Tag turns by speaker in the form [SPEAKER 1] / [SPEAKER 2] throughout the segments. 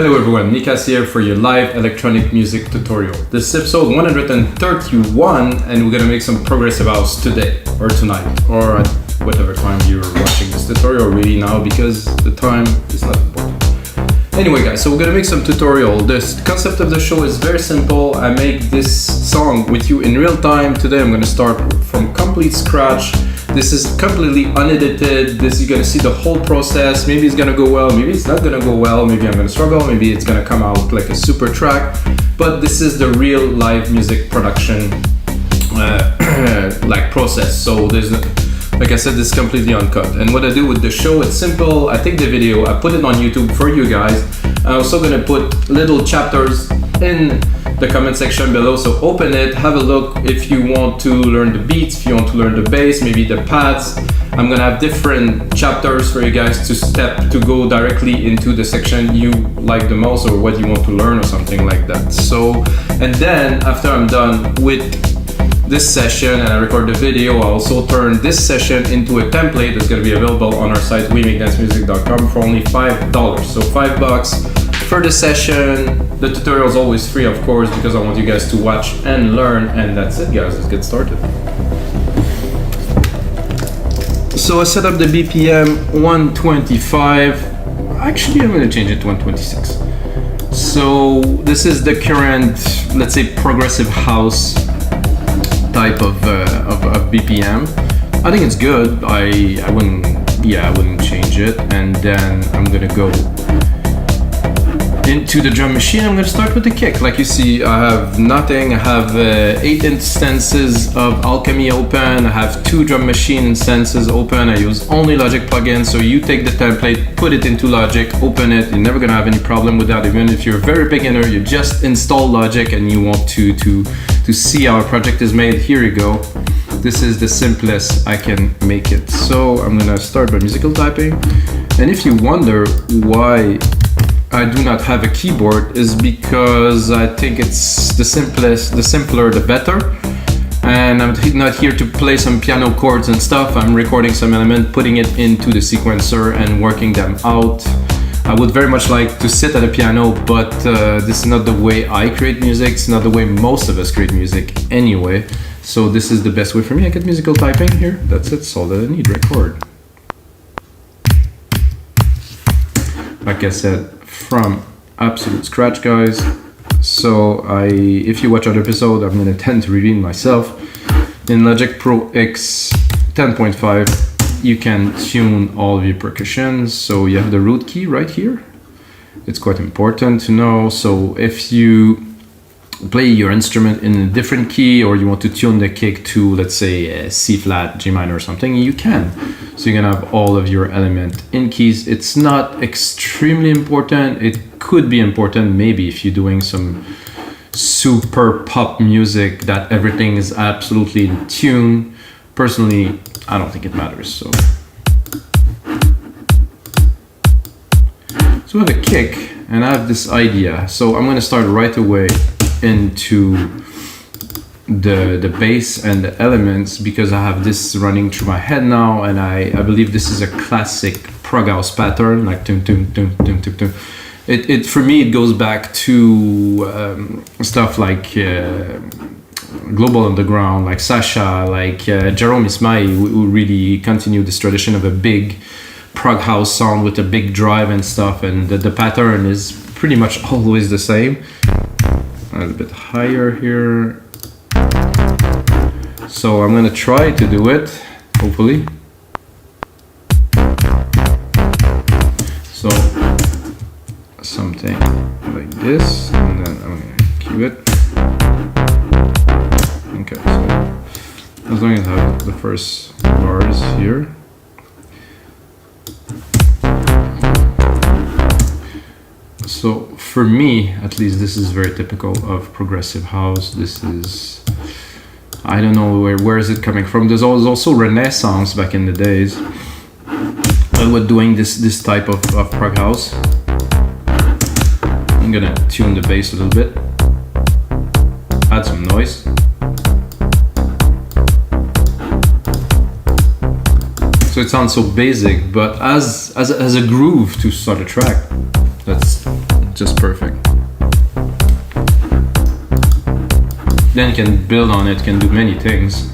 [SPEAKER 1] Hello everyone, Mikas here for your live electronic music tutorial. This is episode 131 and we're gonna make some progressive house today or tonight or at whatever time you're watching this tutorial really now because the time is not important. Anyway guys, so we're gonna make some tutorial. The concept of the show is very simple. I make this song with you in real time. Today I'm gonna start from complete scratch. This is completely unedited. You're gonna see the whole process. Maybe it's gonna go well, maybe it's not gonna go well, maybe I'm gonna struggle, maybe it's gonna come out like a super track. But this is the real live music production like process. So there's, like I said, this is completely uncut. And what I do with the show, it's simple. I take the video, I put it on YouTube for you guys. I'm also gonna put little chapters in the comment section below, so open it, have a look if you want to learn the beats, if you want to learn the bass, maybe the pads. I'm gonna have different chapters for you guys to go directly into the section you like the most or what you want to learn or something like that. So, and then after I'm done with this session and I record the video, I also turn this session into a template that's gonna be available on our site weMakeDanceMusic.com for only $5. So $5 for the session. The tutorial is always free, of course, because I want you guys to watch and learn. And that's it, guys. Let's get started. So I set up the BPM 125. Actually, I'm going to change it to 126. So this is the current, let's say, progressive house type of BPM. I think it's good. I wouldn't change it. And then I'm going to go into the drum machine. I'm going to start with the kick. Like you see, I have nothing. I have 8 instances of Alchemy open. I have 2 drum machine instances open. I use only Logic plugins. So you take the template, put it into Logic, open it. You're never going to have any problem with that. Even if you're a very beginner, you just install Logic and you want to see how a project is made. Here you go. This is the simplest I can make it. So I'm going to start by musical typing. And if you wonder why I do not have a keyboard, is because I think it's the simpler the better. And I'm not here to play some piano chords and stuff. I'm recording some element, putting it into the sequencer and working them out. I would very much like to sit at a piano, but this is not the way I create music. It's not the way most of us create music anyway. So this is the best way for me. I get musical typing here. That's it, that's all that I need, record. Like I said, from absolute scratch, guys. So if you watch other episode, I'm gonna tend to reveal myself. In Logic Pro X 10.5, you can tune all of your percussions. So you have the root key right here. It's quite important to know. So if you play your instrument in a different key or you want to tune the kick to, let's say, C flat, G minor or something, you can. So you're gonna have all of your element in keys. It's not extremely important. It could be important maybe if you're doing some super pop music that everything is absolutely in tune. Personally, I don't think it matters. So I have a kick and I have this idea. So I'm gonna start right away into the bass and the elements because I have this running through my head now, and I believe this is a classic prog house pattern, like tum tum tum tum tum tum. It for me it goes back to stuff like Global Underground, like Sasha, like Jerome Ismai, who really continued this tradition of a big prog house sound with a big drive and stuff, and the pattern is pretty much always the same. A little bit higher here. So I'm gonna try to do it, hopefully. So something like this, and then I'm gonna cue it. Okay, so as long as I have the first bars here. So for me, at least, this is very typical of progressive house. This is, I don't know where is it coming from. There's also Renaissance back in the days. I was doing this type of prog house. I'm gonna tune the bass a little bit, add some noise. So it sounds so basic, but as a groove to start a track, that's just perfect. Then you can build on it, can do many things.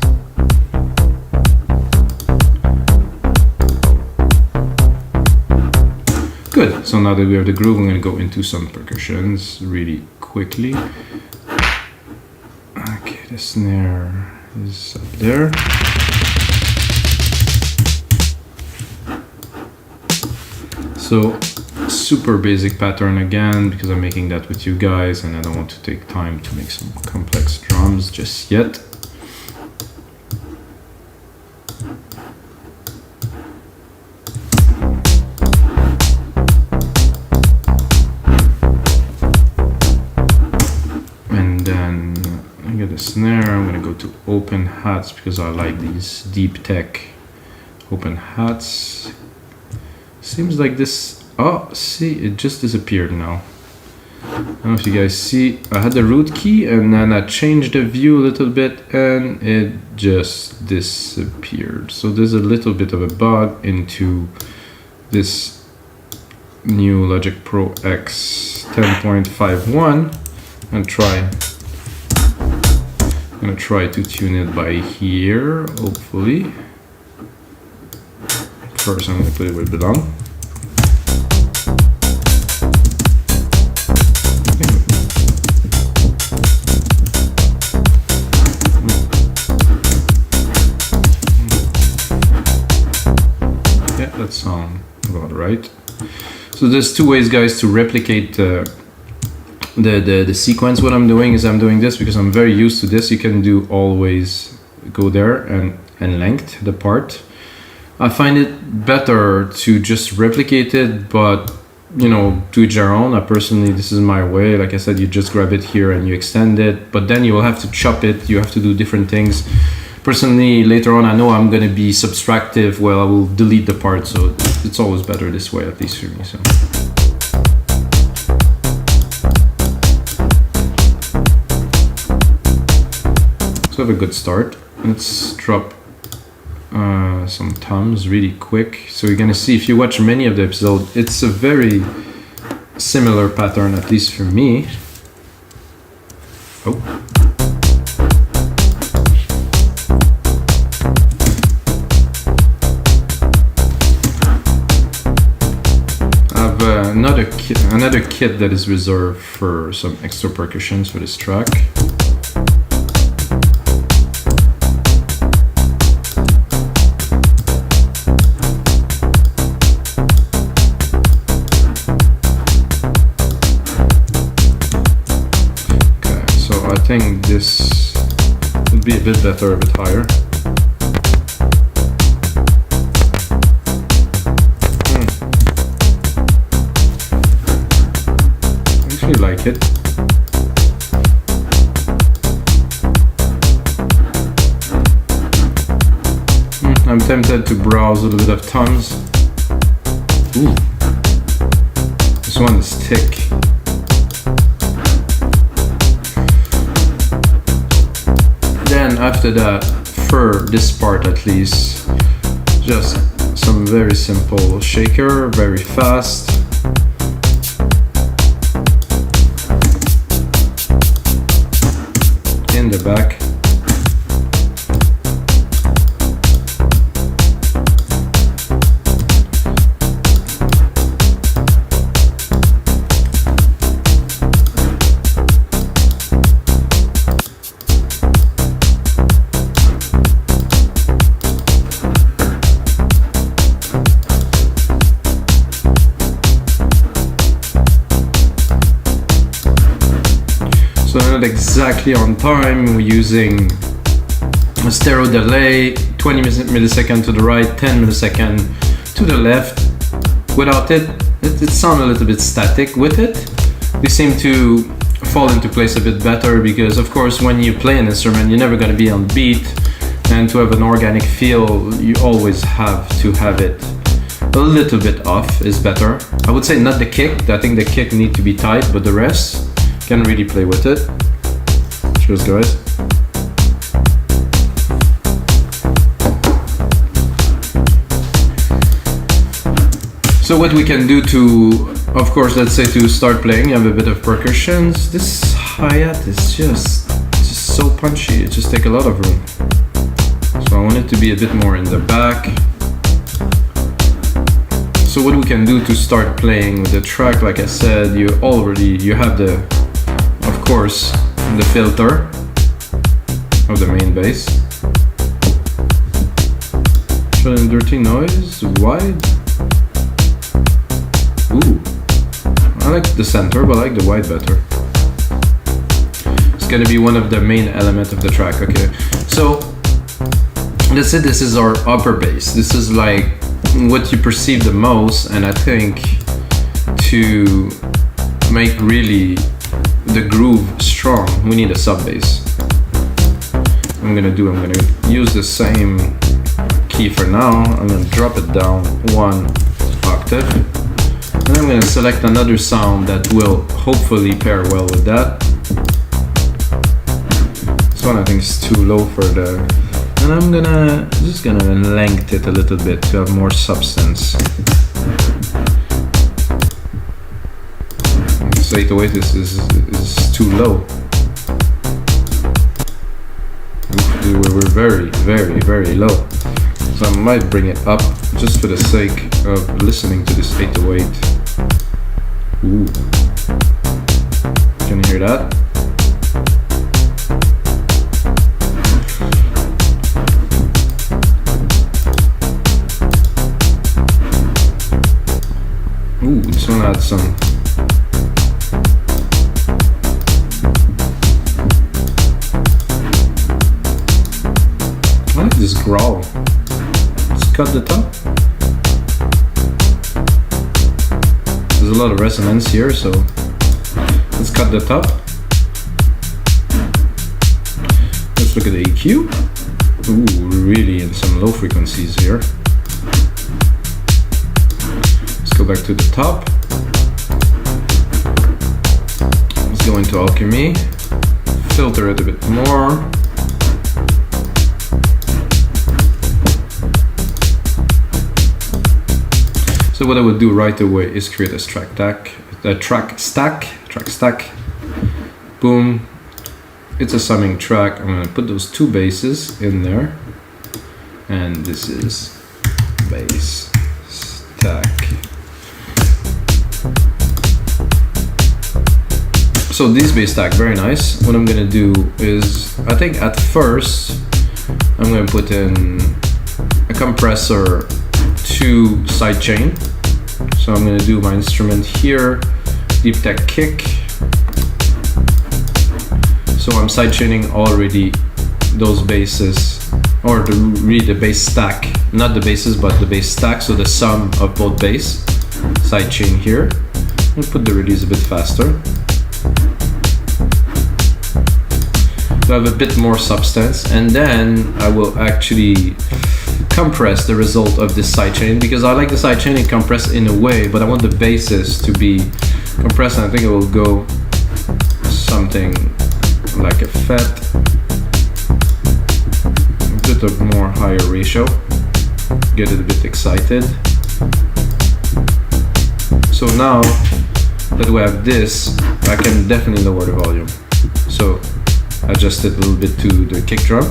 [SPEAKER 1] Good, so now that we have the groove, I'm going to go into some percussions really quickly. Okay, the snare is up there. So, super basic pattern again, because I'm making that with you guys and I don't want to take time to make some complex drums just yet. Snare, I'm going to go to open hats because I like these deep tech open hats. Seems like this, oh, see, it just disappeared now. I don't know if you guys see, I had the root key and then I changed the view a little bit and it just disappeared. So there's a little bit of a bug into this new Logic Pro X 10.51 and try. I'm gonna try to tune it by here, hopefully. First, I'm gonna put it where it belongs. Yeah, that sounds about right. So there's two ways, guys, to replicate the sequence. What I'm doing is I'm doing this because I'm very used to this. You can do always go there and length the part. I find it better to just replicate it, but you know, to each their own. Personally, this is my way. Like I said, you just grab it here and you extend it, but then you will have to chop it. You have to do different things. Personally, later on, I know I'm going to be subtractive. Well, I will delete the part, so it's always better this way, at least for me. So. So I have a good start. Let's drop some toms really quick. So you're gonna see, if you watch many of the episodes, it's a very similar pattern, at least for me. Oh. I have another kit that is reserved for some extra percussions for this track. I think this would be a bit better, a bit higher. I actually like it. I'm tempted to browse a little bit of toms. Ooh, this one is thick. Then after that, for this part at least, just some very simple shaker, very fast. In the back. So not exactly on time. We're using a stereo delay, 20 milliseconds to the right, 10 milliseconds to the left. Without it sounds a little bit static. With it, they seem to fall into place a bit better, because of course when you play an instrument, you're never going to be on beat, and to have an organic feel, you always have to have it a little bit off is better. I would say not the kick. I think the kick need to be tight, but the rest can really play with it. Cheers, guys. So what we can do to Of course, let's say to start playing, you have a bit of percussions. This hi-hat is just so punchy, it just takes a lot of room. So I want it to be a bit more in the back. So what we can do to start playing with the track, like I said, you have the, of course, the filter of the main bass. Short and dirty noise, wide. Ooh, I like the center, but I like the wide better. It's gonna be one of the main elements of the track, okay? So, let's say this is our upper bass. This is like what you perceive the most, and I think to make really the groove strong, we need a sub bass. I'm gonna use the same key for now. I'm gonna drop it down 1 octave. And I'm gonna select another sound that will hopefully pair well with that. This one I think is too low for the... And I'm just gonna lengthen it a little bit to have more substance. This 808 is too low. We're very, very, very low. So I might bring it up just for the sake of listening to this 808. Ooh. Can you hear that? Ooh, this one had some. I like this growl. Let's cut the top. There's a lot of resonance here, so let's cut the top. Let's look at the EQ. Ooh, we're really in some low frequencies here. Let's go back to the top. Let's go into alchemy. Filter it a bit more. So what I would do right away is create a track stack. Boom. It's a summing track. I'm gonna put those 2 basses in there. And this is bass stack. So these bass stack, very nice. What I'm gonna do is, I think at first, I'm gonna put in a compressor to sidechain. So I'm going to do my instrument here, deep tech kick. So I'm sidechaining already those basses, or really the bass stack, not the basses but the bass stack, so the sum of both bass. Sidechain here. I'll put the release a bit faster to have a bit more substance, and then I will actually compress the result of this sidechain, because I like the sidechaining compressed in a way, but I want the basses to be compressed, and I think it will go something like a FET, a bit of more higher ratio, get it a bit excited. So now that we have this, I can definitely lower the volume. So adjust it a little bit to the kick drum.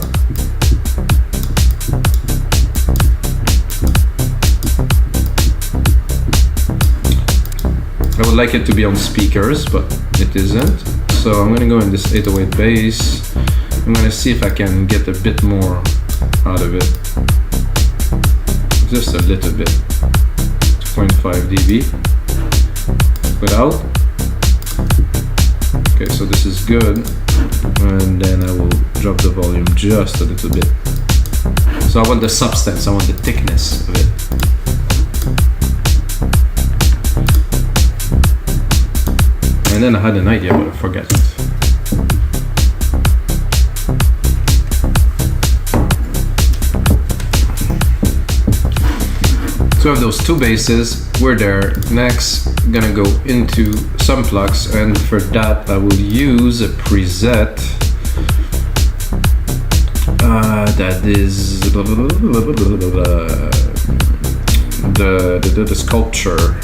[SPEAKER 1] I would like it to be on speakers, but it isn't. So I'm gonna go in this 808 bass. I'm gonna see if I can get a bit more out of it. Just a little bit. 2.5 dB. Without. Okay, so this is good. And then I will drop the volume just a little bit. So I want the substance, I want the thickness of it. And then I had an idea, but I forget it. So I have those 2 basses, we're there. Next, I'm gonna go into some plucks, and for that I will use a preset that is the sculpture.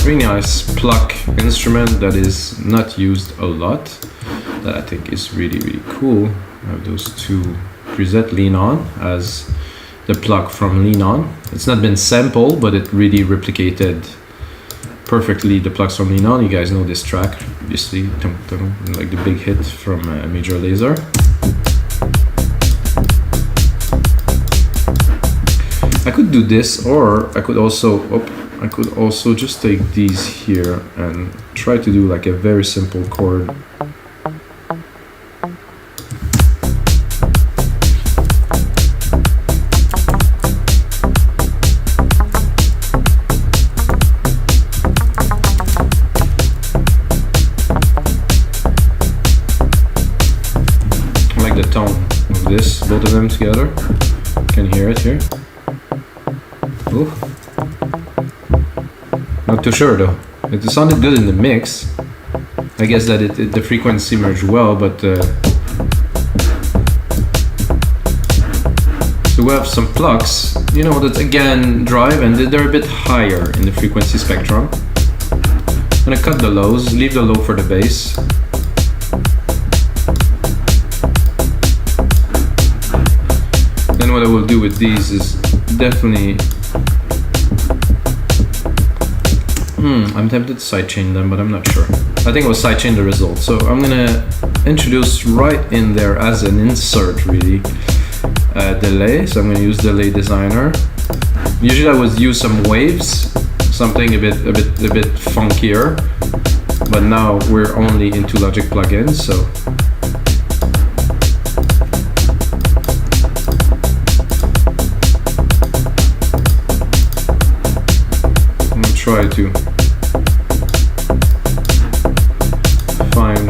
[SPEAKER 1] really nice pluck instrument that is not used a lot, that I think is really, really cool. I have those two preset Lean On as the pluck from Lean On. It's not been sampled, but it really replicated perfectly the plucks from Lean On. You guys know this track, obviously, like the big hit from Major Lazer. I could do this, or I could also just take these here and try to do like a very simple chord. I like the tone of this, both of them together. You can hear it here. Ooh. Not too sure though. It sounded good in the mix. I guess that the frequency merged well, but so we have some plucks, you know, that again drive, and they're a bit higher in the frequency spectrum. I'm gonna cut the lows, leave the low for the bass. Then what I will do with these is definitely I'm tempted to sidechain them, but I'm not sure. I think I will sidechain the result. So I'm gonna introduce right in there as an insert, really, delay. So I'm gonna use Delay Designer. Usually I would use some waves, something a bit funkier, but now we're only into Logic plugins, so I'm gonna try to find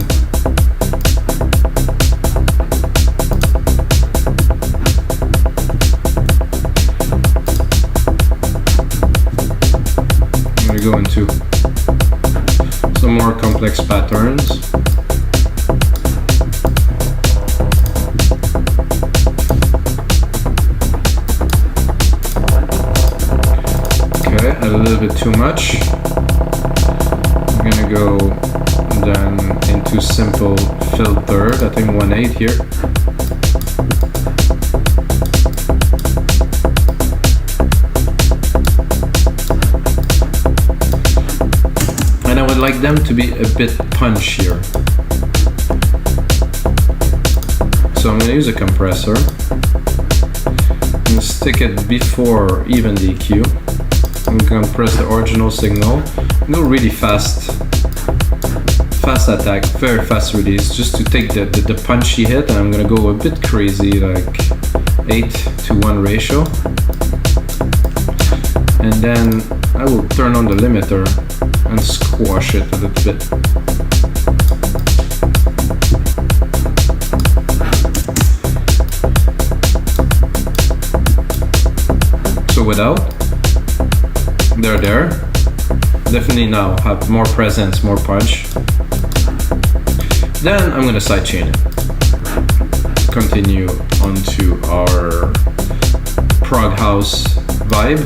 [SPEAKER 1] I'm gonna go into some more complex patterns. Okay, a little bit too much. I'm gonna go then into simple filter, I think 1/8 here. And I would like them to be a bit punchier. So I'm gonna use a compressor and stick it before even the EQ. I'm gonna compress the original signal. Go really fast attack, very fast release, just to take the punchy hit, and I'm gonna go a bit crazy, like 8:1 ratio. And then I will turn on the limiter and squash it a little bit. So without, they're there. Definitely now have more presence, more punch. Then I'm gonna sidechain it. Continue onto our prog house vibe.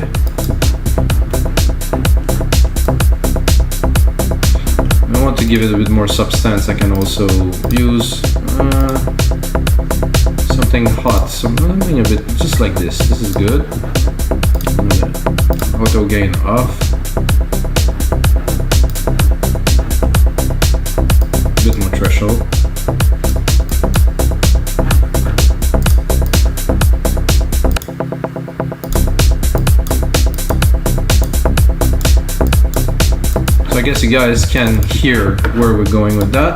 [SPEAKER 1] I want to give it a bit more substance. I can also use something hot, something a bit just like this. This is good. I'm gonna auto gain off. A bit more threshold. So I guess you guys can hear where we're going with that.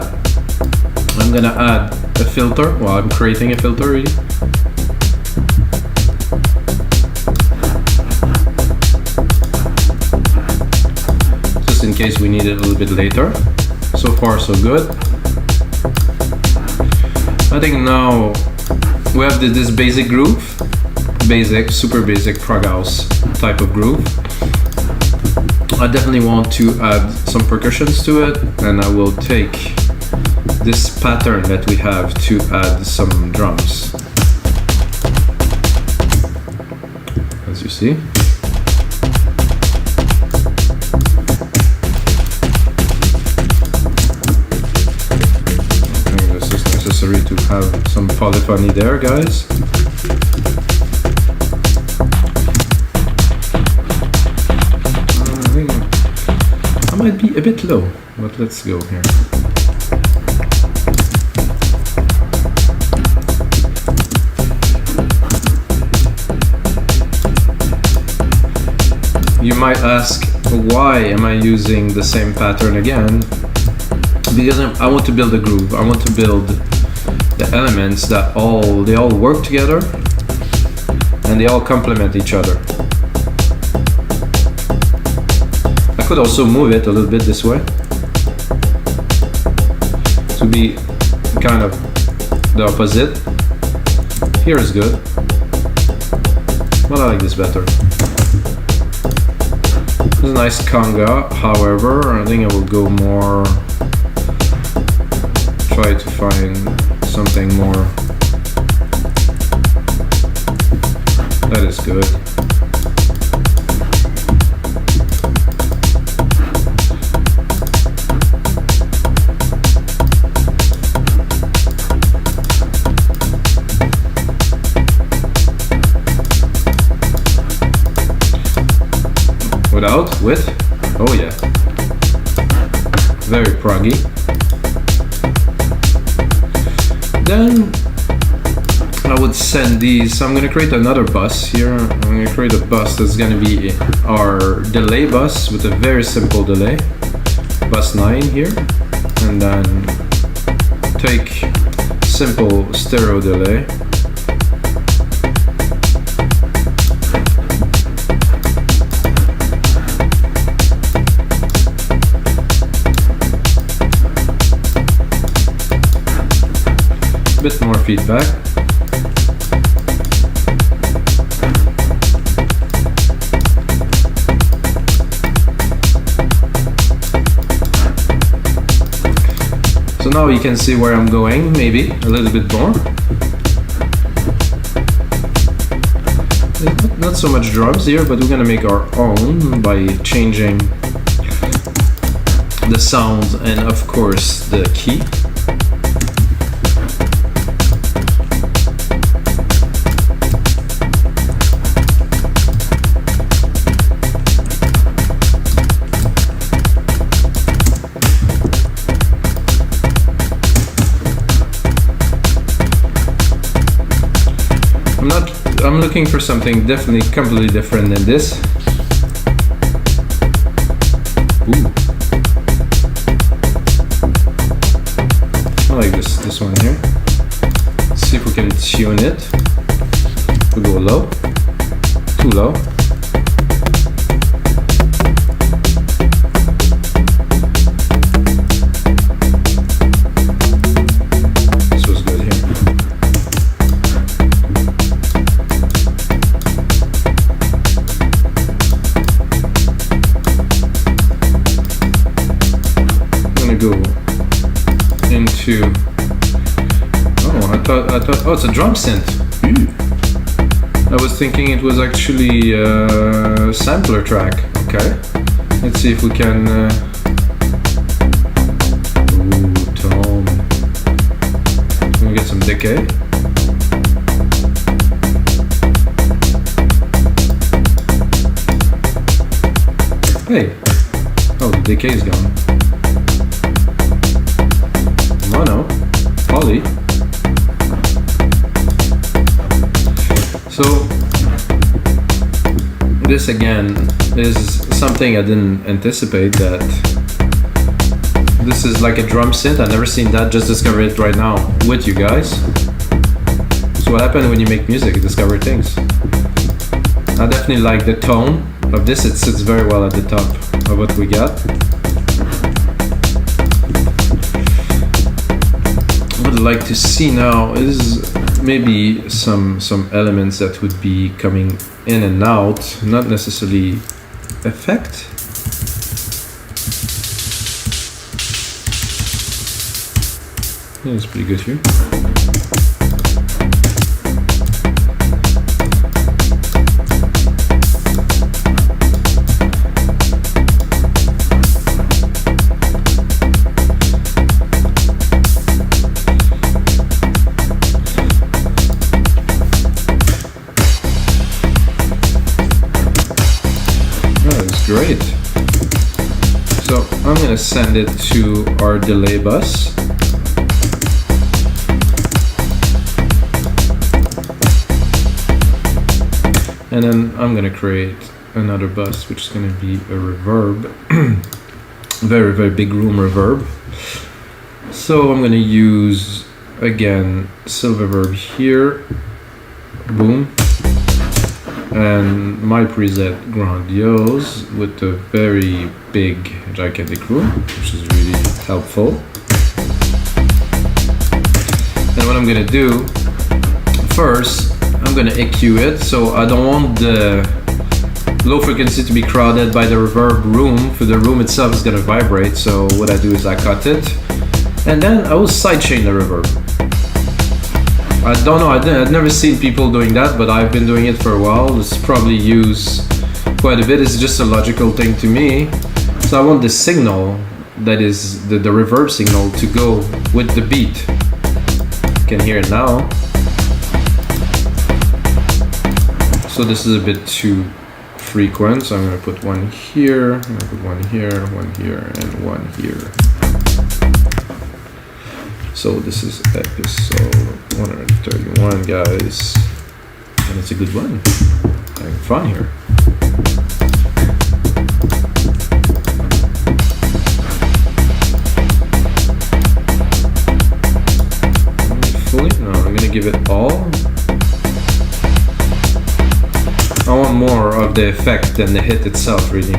[SPEAKER 1] I'm gonna add a filter. Well, I'm creating a filter really. Just in case we need it a little bit later. So far so good. I think now we have this basic groove, super basic prog house type of groove. I definitely want to add some percussions to it, and I will take this pattern that we have to add some drums, as you see. necessary to have some polyphony there, guys. I think I might be a bit low, but let's go here. You might ask, why am I using the same pattern again? Because I want to build a groove. I want to build the elements that they all work together and they all complement each other. I could also move it a little bit this way to be kind of the opposite. Here is good, but I like this better. It's a nice conga, however, I think I will go more, try to find something more that is good. Without, with, oh yeah, very proggy. Then I would send these, so I'm gonna create another bus here. I'm gonna create a bus that's gonna be our delay bus with a very simple delay, bus 9 here, and then take simple stereo delay. Bit more feedback. So now you can see where I'm going, maybe a little bit more. Not so much drums here, but we're gonna make our own by changing the sound and of course the key. I'm looking for something definitely completely different than this. Ooh. I like this one here. Let's see if we can tune it. We'll go low, too low. This was good here. Go into, I thought, oh, it's a drum synth. I was thinking it was actually a sampler track. Okay, let's see if we can, tone, can we get some decay? Hey, oh, the decay is gone. Mono, poly. So this again is something I didn't anticipate, that this is like a drum synth. I've never seen that, just discovered it right now with you guys. So what happens when you make music, you discover things. I definitely like the tone of this, it sits very well at the top of what we got. What I'd like to see now is maybe some elements that would be coming in and out, not necessarily effect. Yeah, it's pretty good here. send it to our delay bus. And then I'm gonna create another bus, which is gonna be a reverb. Very, very big room reverb. So I'm gonna use, again, Silververb here. Boom. And my preset Grandiose with a very big gigantic room, which is really helpful. And what I'm gonna do, first, I'm gonna EQ it, so I don't want the low frequency to be crowded by the reverb room, for the room itself is gonna vibrate. So what I do is I cut it, and then I will sidechain the reverb. I don't know, I've never seen people doing that, but I've been doing it for a while. It's probably used quite a bit. It's just a logical thing to me. So I want the signal, that is the reverb signal, to go with the beat. You can hear it now. So this is a bit too frequent, so I'm going to put one here, I'm going to put one here, and one here. So this is episode 131, guys, and it's a good one. Having fun here. Fully? No, I'm going to give it all. I want more of the effect than the hit itself, really.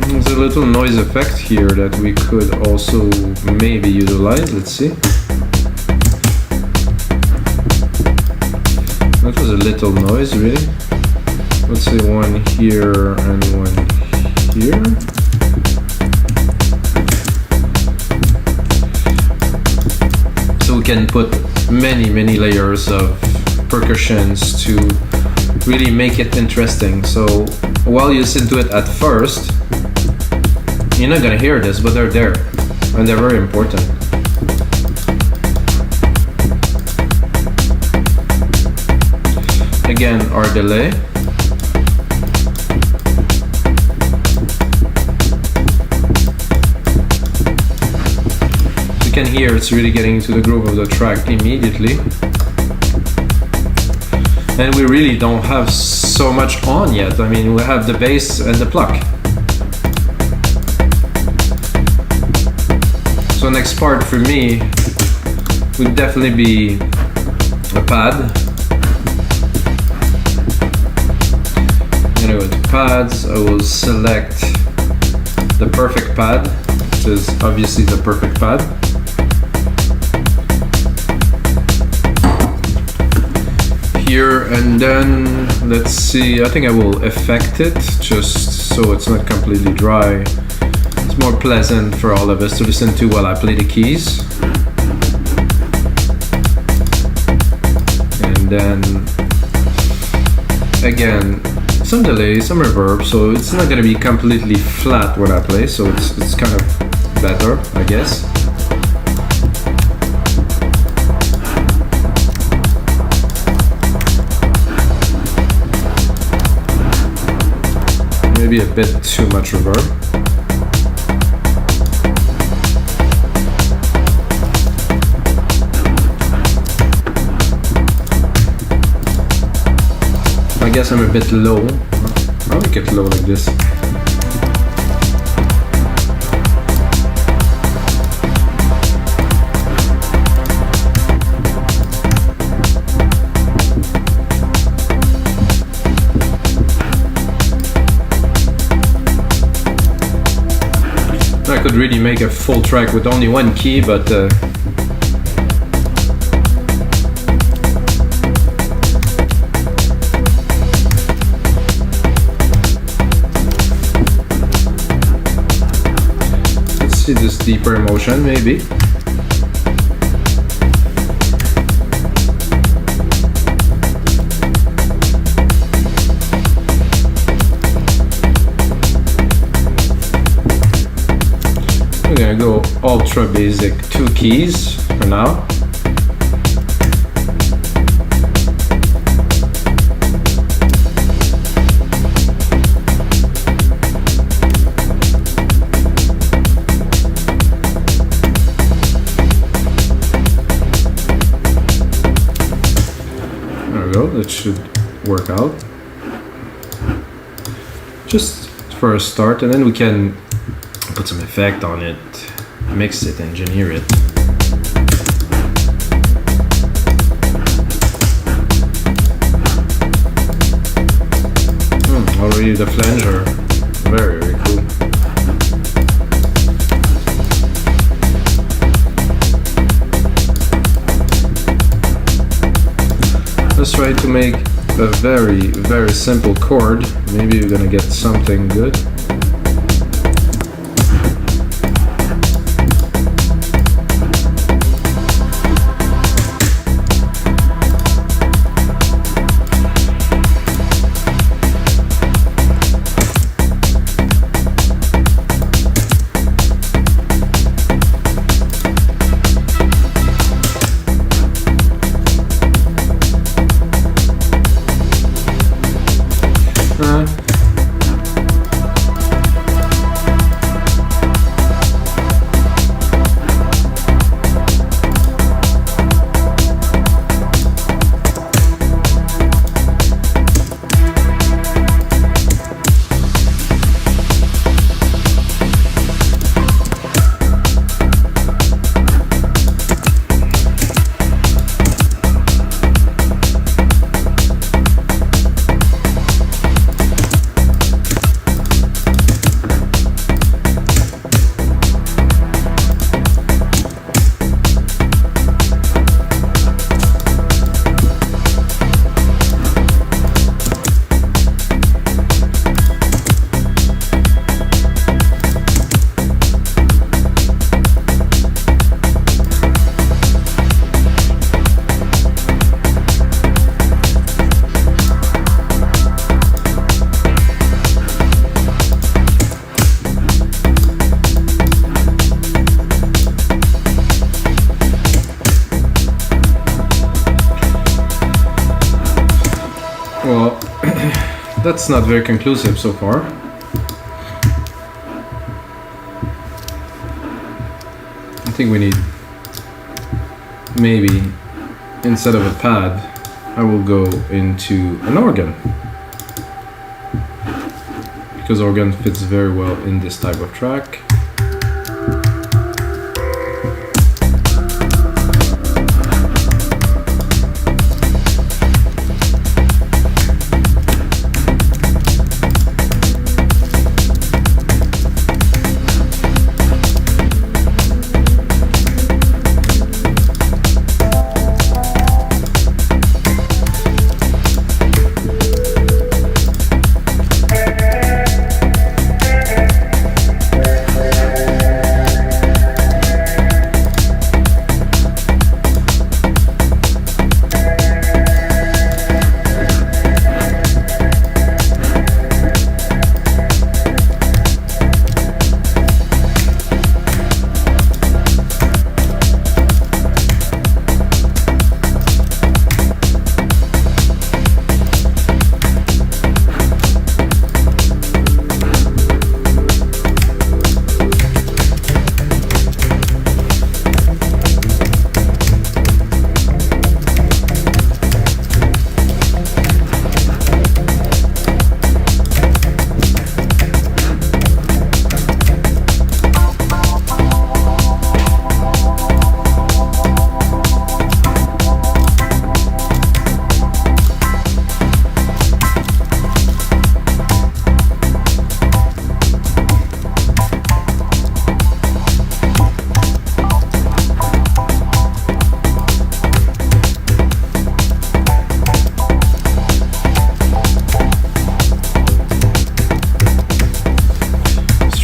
[SPEAKER 1] There's a little noise effect here that we could also maybe utilize. Let's see. That was a little noise, really. Let's say one here and one here. So we can put many layers of percussions to really make it interesting. So while you listen to it at first, you're not gonna hear this, but they're there, and they're very important. Again, our delay. You can hear it's really getting into the groove of the track immediately. And we really don't have so much on yet. I mean, we have the bass and the pluck. So next part for me would definitely be a pad. I'm gonna go to pads. I will select the perfect pad, which is obviously the perfect pad. Here, and then let's see, I think I will affect it just so it's not completely dry. It's more pleasant for all of us to listen to while I play the keys. And then again, some delay, some reverb, so it's not gonna be completely flat when I play, so it's kind of better, I guess. Maybe a bit too much reverb. I guess I'm a bit low. I'll make it low like this. I could really make a full track with only one key, but let's see this deeper emotion, maybe. I'm gonna go ultra basic 2 keys for now. There we go, that should work out. Just for a start, and then we can put some effect on it, mix it, engineer it. Already the flanger, very, very cool. Let's try to make a very, very simple chord. Maybe you're gonna get something good. Well, that's not very conclusive so far. I think we need, maybe instead of a pad, I will go into an organ, because organ fits very well in this type of track.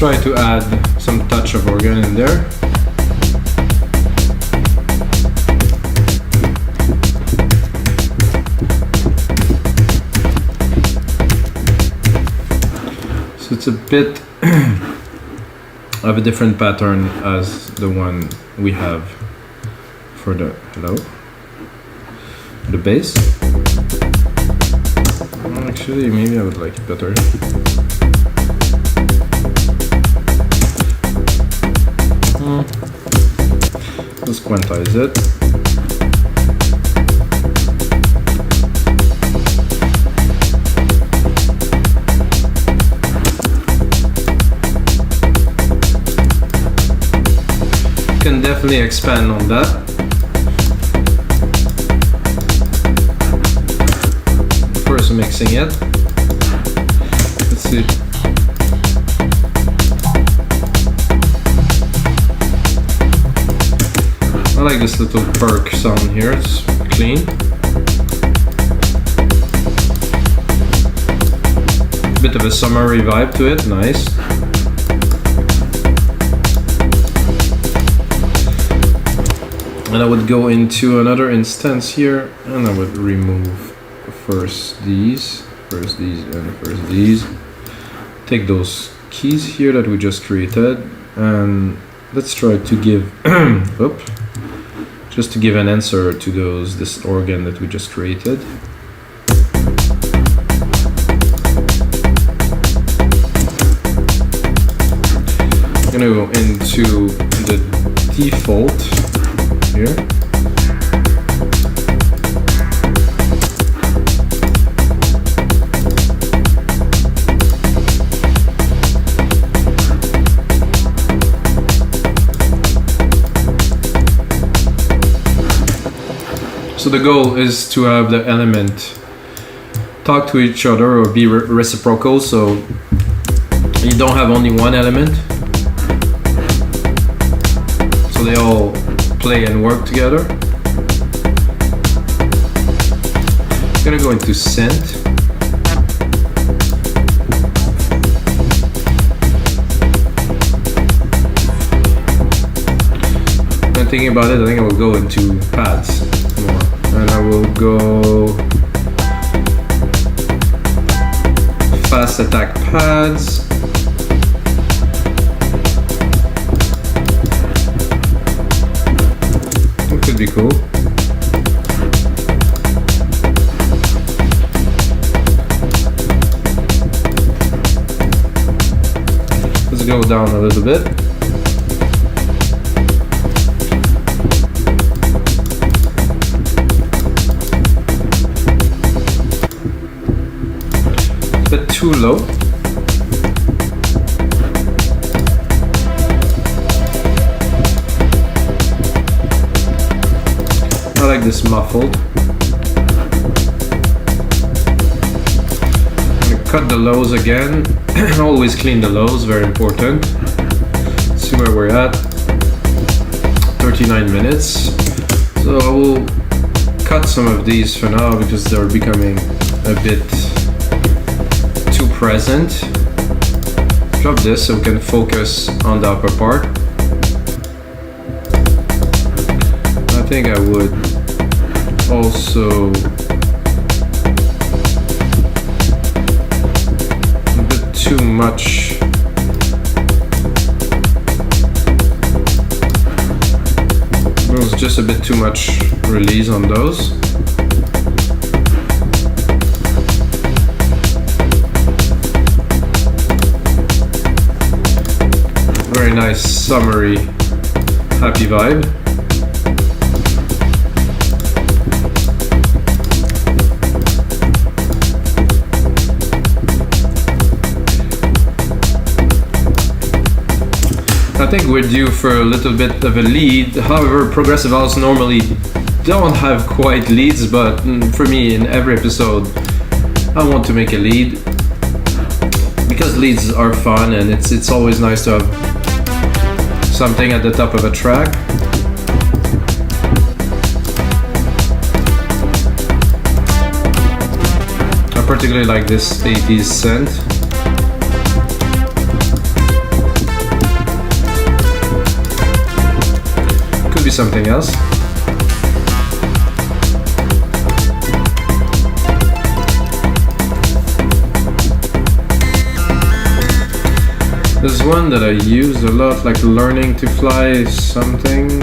[SPEAKER 1] Try to add some touch of organ in there. So it's a bit of a different pattern as the one we have for the the bass. Actually, maybe I would like it better. Let's quantize it. definitely expand on that. First mixing it. Let's see. I like this little perk sound here, it's clean. Bit of a summery vibe to it, nice. And I would go into another instance here and I would remove first these, and first these. Take those keys here that we just created and let's try to give, just to give an answer to this organ that we just created. I'm gonna go into the default here. So the goal is to have the element talk to each other or be reciprocal, so you don't have only one element. So they all play and work together. I'm gonna go into synth. And thinking about it, I think I will go into pads more. And I will go fast attack pads. It could be cool. Let's go down a little bit. Bit too low. I like this muffled. I'm gonna cut the lows again. Always clean the lows, very important. Let's see where we're at. 39 minutes. So I will cut some of these for now because they're becoming a bit present. Drop this so we can focus on the upper part. I think I would also a bit too much. It was just a bit too much release on those. Very nice, summery, happy vibe. I think we're due for a little bit of a lead. However, progressive house normally don't have quite leads, but for me, in every episode, I want to make a lead because leads are fun, and it's always nice to have something at the top of a track. I particularly like this 80s synth. Could be something else. There's one that I use a lot, like learning to fly something.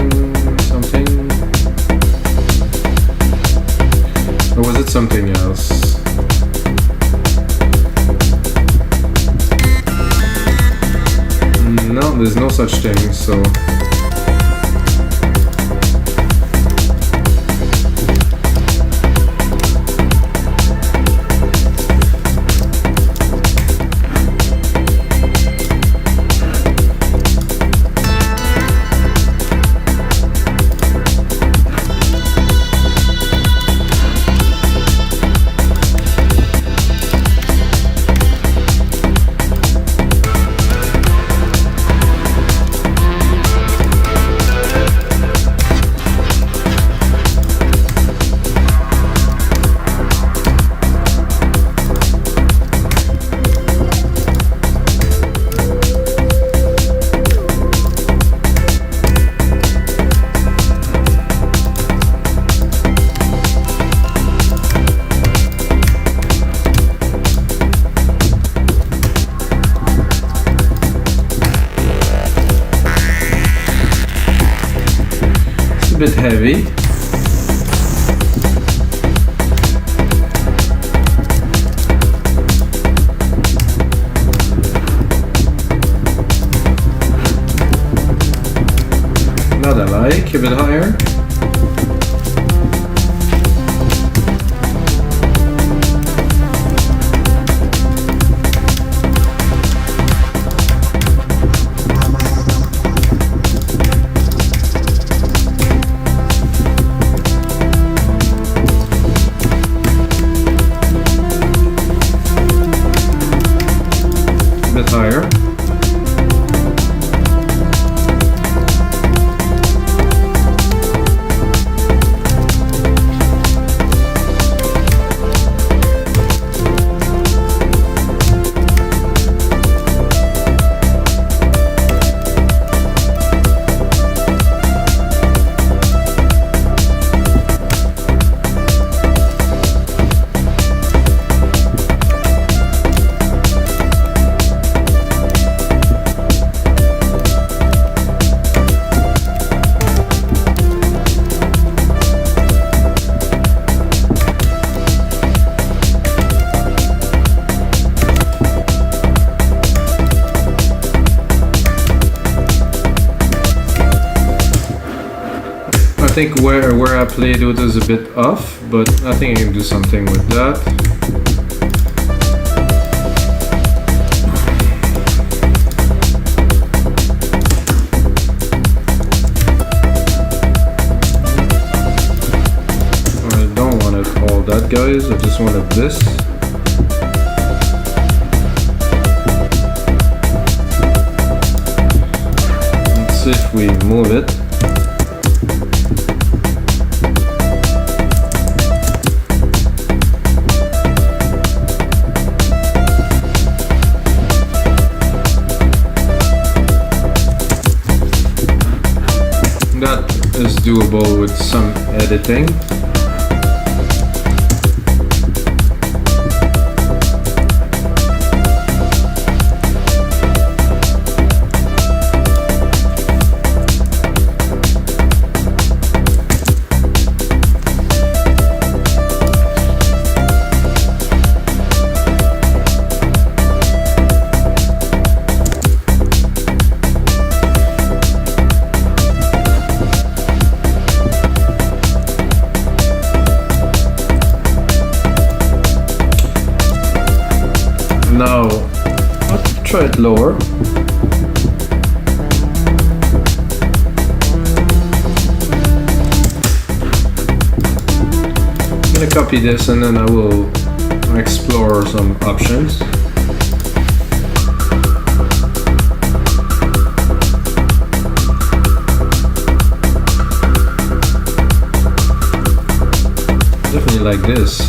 [SPEAKER 1] Or was it something else? No, there's no such thing, so. heavy. Not a like, a bit higher. Higher. I think where I played it was a bit off, but I think I can do something with that. I don't want it all that, guys. I just wanted this. Let's see if we move it. That is doable with some editing. Now, I'll try it lower. I'm gonna copy this and then I will explore some options. Definitely like this.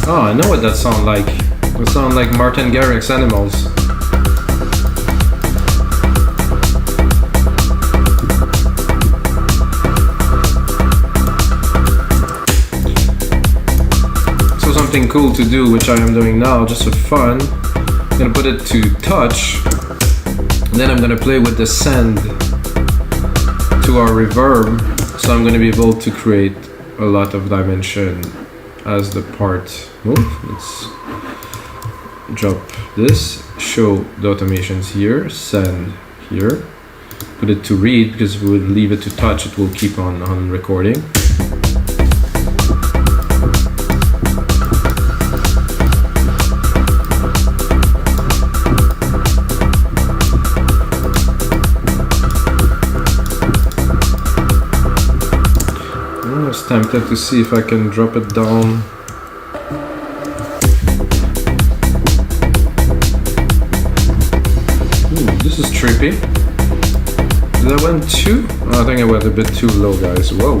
[SPEAKER 1] Oh, I know what that sounds like. It sounds like Martin Garrix's Animals. So something cool to do, which I am doing now, just for fun. I'm gonna put it to touch. And then I'm gonna play with the send to our reverb. So I'm gonna be able to create a lot of dimension as the part move. Let's drop this, show the automations here, send here, put it to read because if we would leave it to touch, it will keep on recording. I was tempted to see if I can drop it down. Ooh, this is trippy. Did I went too? Oh, I think I went a bit too low, guys. Whoa.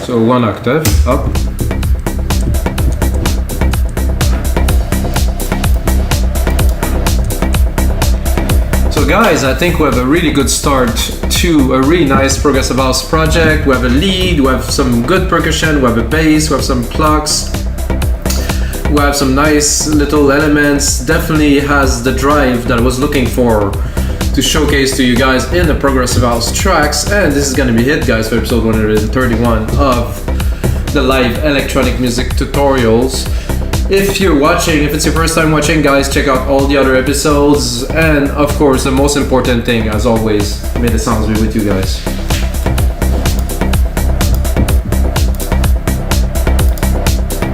[SPEAKER 1] So 1 octave up. So guys, I think we have a really good start to a really nice progressive house project. We have a lead, we have some good percussion, we have a bass, we have some plucks, we have some nice little elements. Definitely has the drive that I was looking for to showcase to you guys in the progressive house tracks. And this is gonna be it, guys, for episode 131 of the live electronic music tutorials. If you're watching, if it's your first time watching, guys, check out all the other episodes. And of course, the most important thing, as always, may the sounds be with you guys.